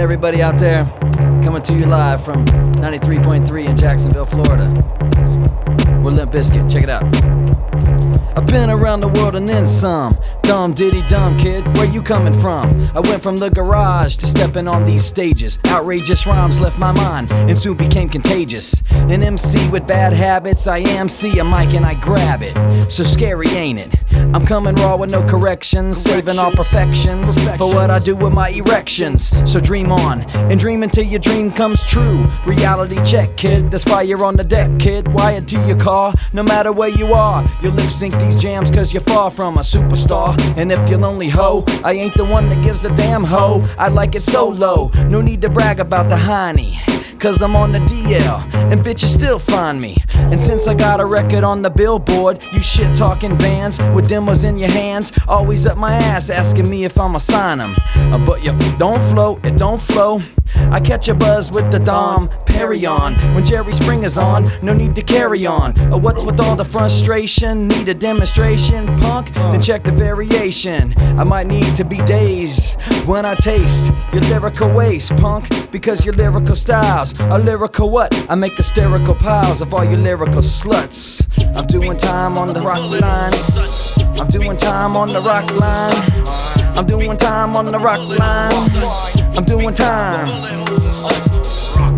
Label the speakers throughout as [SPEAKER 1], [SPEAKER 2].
[SPEAKER 1] everybody out there, coming to you live from 93.3 in Jacksonville, Florida. We're Limp Bizkit, check it out. I've been around the world and then some. Dumb diddy dumb kid, where you coming from? I went from the garage to stepping on these stages. Outrageous rhymes left my mind and soon became contagious. An MC with bad habits, I see a mic and I grab it. So scary, ain't it? I'm coming raw with no corrections, saving all perfections for what I do with my erections. So dream on and dream until your dream comes true. Reality check, kid, there's fire on the deck, kid. Wired to your car, no matter where you are. You lip sync these jams cause you're far from a superstar. And if you're lonely, ho, I ain't the one that gives a damn, ho. I like it solo, no need to brag about the hiney, cause I'm on the DL, and bitches still find me. And since I got a record on the billboard, you shit talking bands with demos in your hands, always up my ass asking me if I'ma sign them. But you don't flow, it don't flow. I catch a buzz with the Dom Perignon when Jerry Springer's on, no need to carry on. What's with all the frustration? Need a demonstration, punk? Then check the variation. I might need to be dazed when I taste your lyrical waste, punk, because your lyrical styles are lyrical what? I make hysterical piles of all your lyrical sluts. I'm doing time on the rock line. I'm doing time on the rock line. I'm doing time on the rock line. I'm doing time.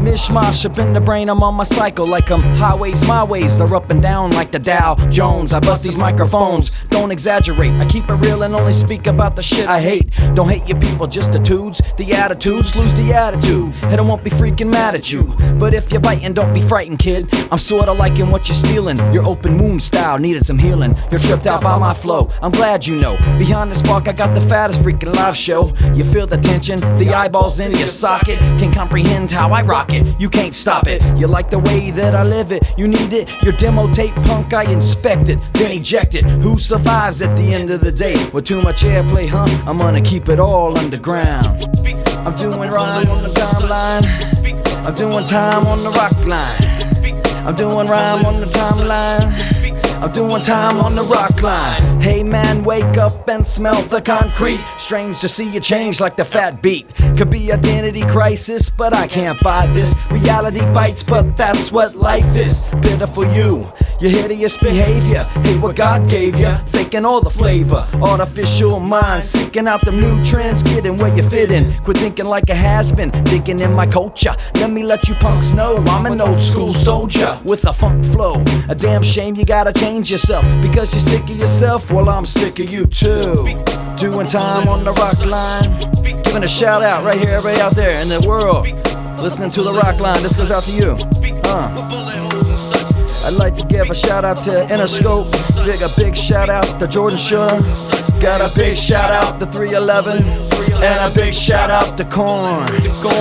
[SPEAKER 1] Mishmash up in the brain, I'm on my cycle like I'm highways, my ways. They're up and down like the Dow Jones. I bust these microphones, don't exaggerate. I keep it real and only speak about the shit I hate. Don't hate your people, just the dudes, the attitudes. Lose the attitude, and I won't be freaking mad at you. But if you're biting, don't be frightened, kid. I'm sorta liking what you're stealing. Your open wound style needed some healing. You're tripped out by my flow, I'm glad you know. Behind the spark, I got the fattest freaking live show. You feel the tension, the eyeballs in your socket. Can't comprehend how I rock it, you can't stop it. You like the way that I live it, you need it. Your demo tape, punk, I inspect it, then eject it. Who survives at the end of the day? With too much airplay, huh? I'm gonna keep it all underground. I'm doing rhyme on the timeline. I'm doing time on the rock line. I'm doing rhyme on the timeline. I'm doing time on the rock line. Hey man, wake up and smell the concrete. Strange to see you change like the fat beat. Could be identity crisis, but I can't buy this. Reality bites, but that's what life is. Bitter for you, your hideous behavior. Hate what God gave you, faking all the flavor. Artificial mind, seeking out the new trends. Getting where you fit in, quit thinking like a has-been. Digging in my culture, let me let you punks know I'm an old school soldier with a funk flow. A damn shame you gotta change yourself because you're sick of yourself. Well, I'm sick of you too. Doing time on the rock line. Giving a shout out right here, everybody out there in the world listening to the rock line. This goes out to you. I'd like to give a shout out to Interscope. A big shout out to Jordan Shore. Got a big shout out to 311. And a big shout out to Korn.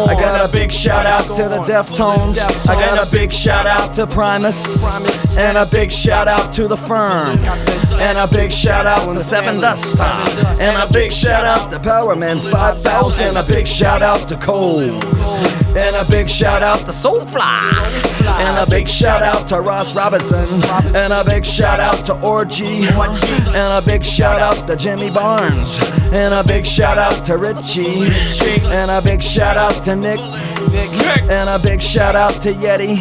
[SPEAKER 1] I got a big shout out to the Deftones. I got a big shout out to Primus. And a big shout out to The Firm. And a big shout out to Seven Dust. And a big shout out to Powerman 5000. A big shout out to Cole. And a big shout out to Soulfly. And a big shout out to Ross Robinson. And a big shout out to Orgy. And a big shout out to Jimmy Barnes. And a big shout out to Richie. And a big shout out to Nick. And a big shout out to Yeti.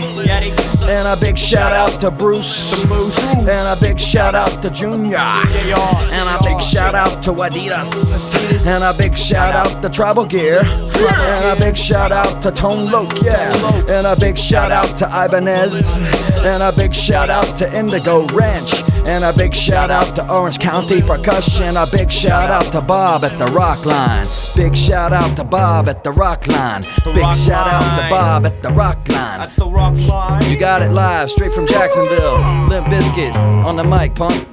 [SPEAKER 1] And a big shout out to Bruce. And a big shout out to Junior. And a big shout out to Adidas. And a big shout out to Tribal Gear. And a big shout out to Tone Loc, yeah. And a big shout out to Ibanez. And a big shout out to Indigo Ranch. And a big shout out to Orange County Percussion. A big shout out to Bob at the Rock Line. Big shout out to Bob at the Rock Line. Big shout out to Bob at the Rock Line. You got it live, straight from Jacksonville. Limp Bizkit on the mic, punk.